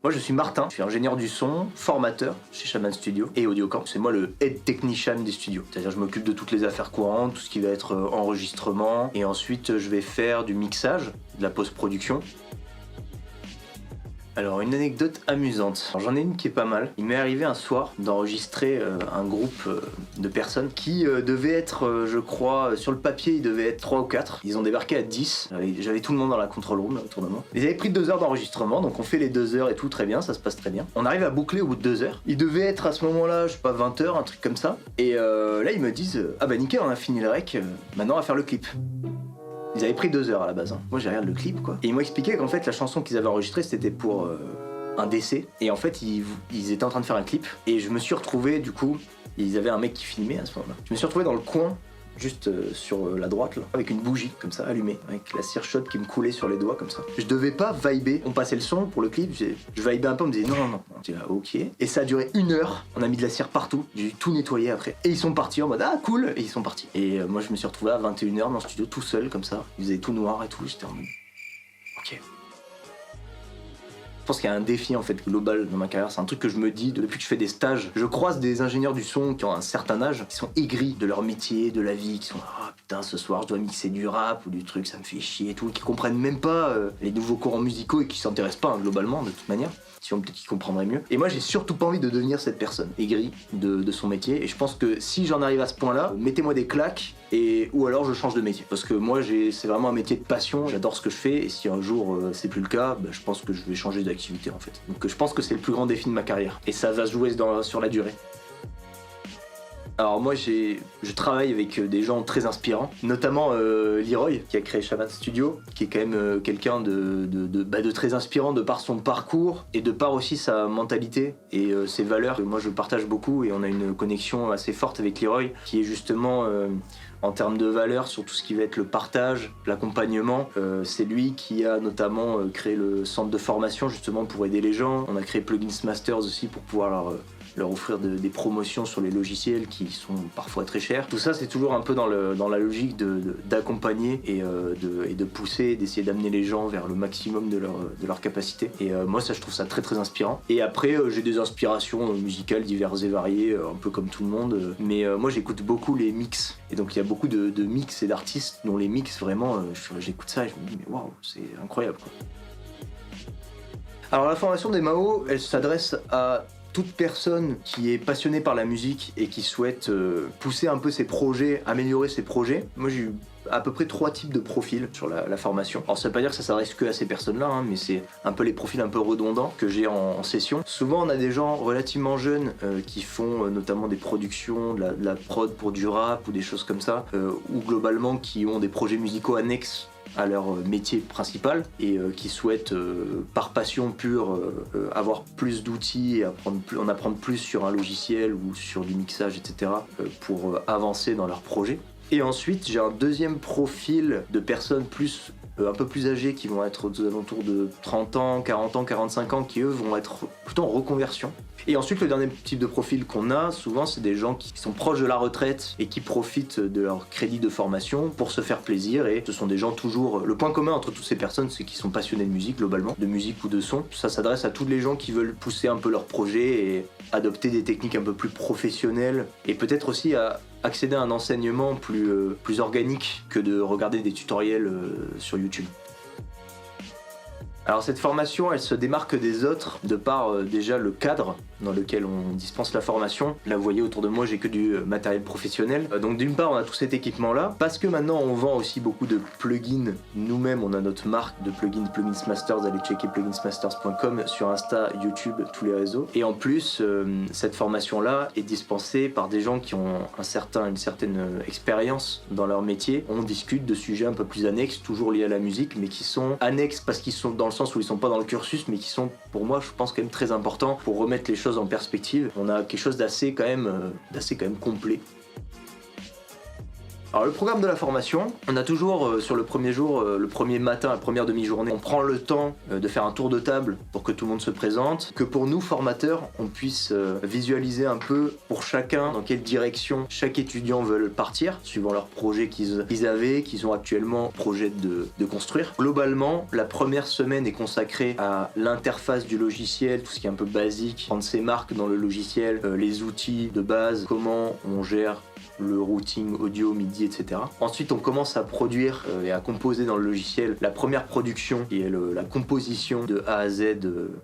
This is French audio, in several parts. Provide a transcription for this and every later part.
Moi je suis Martin, je suis ingénieur du son, formateur chez Shaman Studio et Audiocamp. C'est moi le head technician des studios. C'est-à-dire je m'occupe de toutes les affaires courantes, tout ce qui va être enregistrement. Et ensuite je vais faire du mixage, de la post-production. Alors une anecdote amusante, j'en ai une qui est pas mal. Il m'est arrivé un soir d'enregistrer un groupe de personnes qui devaient être, je crois, sur le papier ils devaient être 3 ou 4. Ils ont débarqué à 10, j'avais tout le monde dans la control room là, autour de moi. Ils avaient pris 2 heures d'enregistrement, donc on fait les 2 heures et tout très bien, ça se passe très bien. On arrive à boucler au bout de 2 heures. Ils devaient être à ce moment-là, je sais pas, 20 heures, un truc comme ça. Et là ils me disent, ah bah nickel on a fini le rec, maintenant on va faire le clip. Ils avaient pris 2 heures à la base, hein. Moi j'ai regardé le clip quoi. Et ils m'ont expliqué qu'en fait la chanson qu'ils avaient enregistrée c'était pour un décès. Et en fait ils étaient en train de faire un clip. Et je me suis retrouvé du coup, ils avaient un mec qui filmait à ce moment-là. Je me suis retrouvé dans le coin, juste sur la droite là, avec une bougie comme ça allumée, avec la cire chaude qui me coulait sur les doigts comme ça. Je devais pas vibrer, on passait le son pour le clip, je vibrais un peu, on me disait non. J'étais là ok. Et ça a duré 1 heure, on a mis de la cire partout, j'ai tout nettoyé après. Et ils sont partis en mode ah cool, et ils sont partis. Et moi je me suis retrouvé à 21 h dans le studio tout seul comme ça, il faisait tout noir et tout, j'étais en mode ok. Je pense qu'il y a un défi en fait global dans ma carrière, c'est un truc que je me dis depuis que je fais des stages. Je croise des ingénieurs du son qui ont un certain âge, qui sont aigris de leur métier, de la vie, qui sont ah putain ce soir je dois mixer du rap ou du truc, ça me fait chier et tout, qui comprennent même pas les nouveaux courants musicaux et qui s'intéressent pas globalement de toute manière. Sinon peut-être qu'ils comprendraient mieux. Et moi j'ai surtout pas envie de devenir cette personne aigrie de son métier. Et je pense que si j'en arrive à ce point-là, mettez-moi des claques ou alors je change de métier. Parce que moi c'est vraiment un métier de passion, j'adore ce que je fais et si un jour c'est plus le cas, bah, je pense que je vais changer d'activité en fait. Donc je pense que c'est le plus grand défi de ma carrière. Et ça va se jouer sur la durée. Alors moi je travaille avec des gens très inspirants, notamment Leroy qui a créé Shaman Studio, qui est quand même quelqu'un de très inspirant de par son parcours et de par aussi sa mentalité et ses valeurs. Moi je partage beaucoup et on a une connexion assez forte avec Leroy qui est justement en termes de valeurs sur tout ce qui va être le partage, l'accompagnement. C'est lui qui a notamment créé le centre de formation justement pour aider les gens. On a créé Plugins Masters aussi pour pouvoir leur offrir des promotions sur les logiciels qui sont parfois très chers. Tout ça c'est toujours un peu dans la logique d'accompagner et de pousser, d'essayer d'amener les gens vers le maximum de leur capacité. Et moi ça je trouve ça très très inspirant. Et après j'ai des inspirations musicales diverses et variées, un peu comme tout le monde. Mais moi j'écoute beaucoup les mix. Et donc il y a beaucoup de mix et d'artistes dont les mix vraiment, j'écoute ça et je me dis mais waouh c'est incroyable quoi. Alors la formation des Mao elle s'adresse à toute personne qui est passionnée par la musique et qui souhaite pousser un peu ses projets, améliorer ses projets. Moi j'ai eu à peu près 3 types de profils sur la formation. Alors ça veut pas dire que ça s'adresse que à ces personnes-là, hein, mais c'est un peu les profils un peu redondants que j'ai en session. Souvent on a des gens relativement jeunes qui font notamment des productions, de la prod pour du rap ou des choses comme ça, ou globalement qui ont des projets musicaux annexes à leur métier principal et qui souhaitent par passion pure avoir plus d'outils et en apprendre plus sur un logiciel ou sur du mixage etc. Pour avancer dans leur projet. Et ensuite j'ai un deuxième profil de personnes un peu plus âgées qui vont être aux alentours de 30 ans, 40 ans, 45 ans qui eux vont être plutôt en reconversion. Et ensuite le dernier type de profil qu'on a souvent c'est des gens qui sont proches de la retraite et qui profitent de leur crédit de formation pour se faire plaisir et ce sont des gens toujours... Le point commun entre toutes ces personnes c'est qu'ils sont passionnés de musique globalement, de musique ou de son. Ça s'adresse à tous les gens qui veulent pousser un peu leur projet et adopter des techniques un peu plus professionnelles et peut-être aussi à accéder à un enseignement plus organique que de regarder des tutoriels sur YouTube. Alors cette formation elle se démarque des autres de par déjà le cadre dans lequel on dispense la formation. Là vous voyez autour de moi j'ai que du matériel professionnel. Donc d'une part on a tout cet équipement là, parce que maintenant on vend aussi beaucoup de plugins. Nous-mêmes on a notre marque de plugins, Plugins Masters, allez checker pluginsmasters.com sur Insta, YouTube, tous les réseaux. Et en plus cette formation là est dispensée par des gens qui ont une certaine expérience dans leur métier. On discute de sujets un peu plus annexes, toujours liés à la musique, mais qui sont annexes parce qu'ils sont dans le sens où ils sont pas dans le cursus, mais qui sont pour moi je pense quand même très importants pour remettre les choses en perspective. On a quelque chose d'assez quand même complet. Alors le programme de la formation, on a toujours sur le premier jour, le premier matin, la première demi-journée, on prend le temps de faire un tour de table pour que tout le monde se présente, que pour nous formateurs, on puisse visualiser un peu pour chacun dans quelle direction chaque étudiant veut partir, suivant leur projet qu'ils avaient, qu'ils ont actuellement projet de construire. Globalement, la première semaine est consacrée à l'interface du logiciel, tout ce qui est un peu basique, prendre ses marques dans le logiciel, les outils de base, comment on gère le routing audio, MIDI, etc. Ensuite, on commence à produire et à composer dans le logiciel la première production qui est la composition de A à Z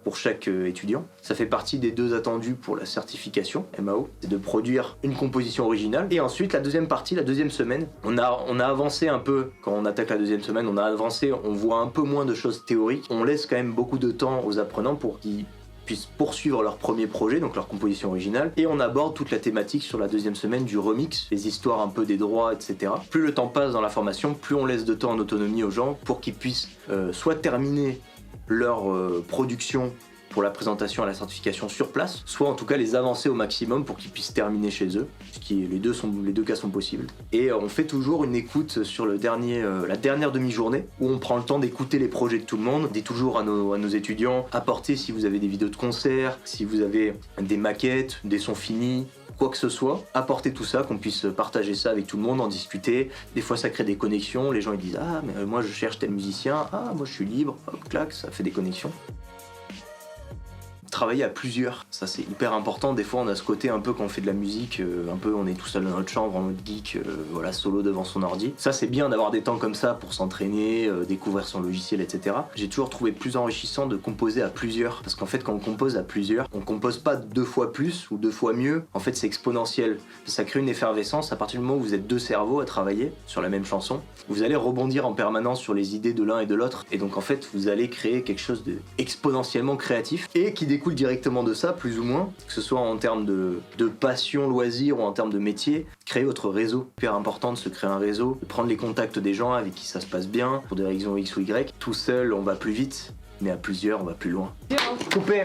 pour chaque étudiant. Ça fait partie des 2 attendus pour la certification MAO, c'est de produire une composition originale. Et ensuite, la deuxième partie, la deuxième semaine, on a avancé un peu, quand on attaque la deuxième semaine, on a avancé, on voit un peu moins de choses théoriques. On laisse quand même beaucoup de temps aux apprenants pour qu'ils puissent poursuivre leur premier projet, donc leur composition originale, et on aborde toute la thématique sur la deuxième semaine du remix, les histoires un peu des droits, etc. Plus le temps passe dans la formation, plus on laisse de temps en autonomie aux gens pour qu'ils puissent soit terminer leur production pour la présentation à la certification sur place, soit en tout cas les avancer au maximum pour qu'ils puissent terminer chez eux, ce qui les deux cas sont possibles. Et on fait toujours une écoute sur la dernière demi-journée, où on prend le temps d'écouter les projets de tout le monde, on dit toujours à nos étudiants, apportez si vous avez des vidéos de concerts, si vous avez des maquettes, des sons finis, quoi que ce soit, apportez tout ça, qu'on puisse partager ça avec tout le monde, en discuter. Des fois ça crée des connexions, les gens ils disent ah mais moi je cherche tel musicien, ah moi je suis libre, hop clac, ça fait des connexions. Travailler à plusieurs, ça c'est hyper important. Des fois on a ce côté un peu quand on fait de la musique, un peu on est tout seul dans notre chambre en mode geek, voilà, solo devant son ordi. Ça c'est bien d'avoir des temps comme ça pour s'entraîner, découvrir son logiciel, etc. J'ai toujours trouvé plus enrichissant de composer à plusieurs, parce qu'en fait quand on compose à plusieurs, on compose pas 2 fois plus ou 2 fois mieux, en fait c'est exponentiel. Ça crée une effervescence. À partir du moment où vous êtes 2 cerveaux à travailler sur la même chanson, vous allez rebondir en permanence sur les idées de l'un et de l'autre, et donc en fait vous allez créer quelque chose de exponentiellement créatif, et qui découle directement de ça, plus ou moins, que ce soit en termes de passion, loisir ou en termes de métier, créer votre réseau. Hyper important de se créer un réseau, de prendre les contacts des gens avec qui ça se passe bien, pour des raisons X ou Y. Tout seul, on va plus vite, mais à plusieurs, on va plus loin. Coupé.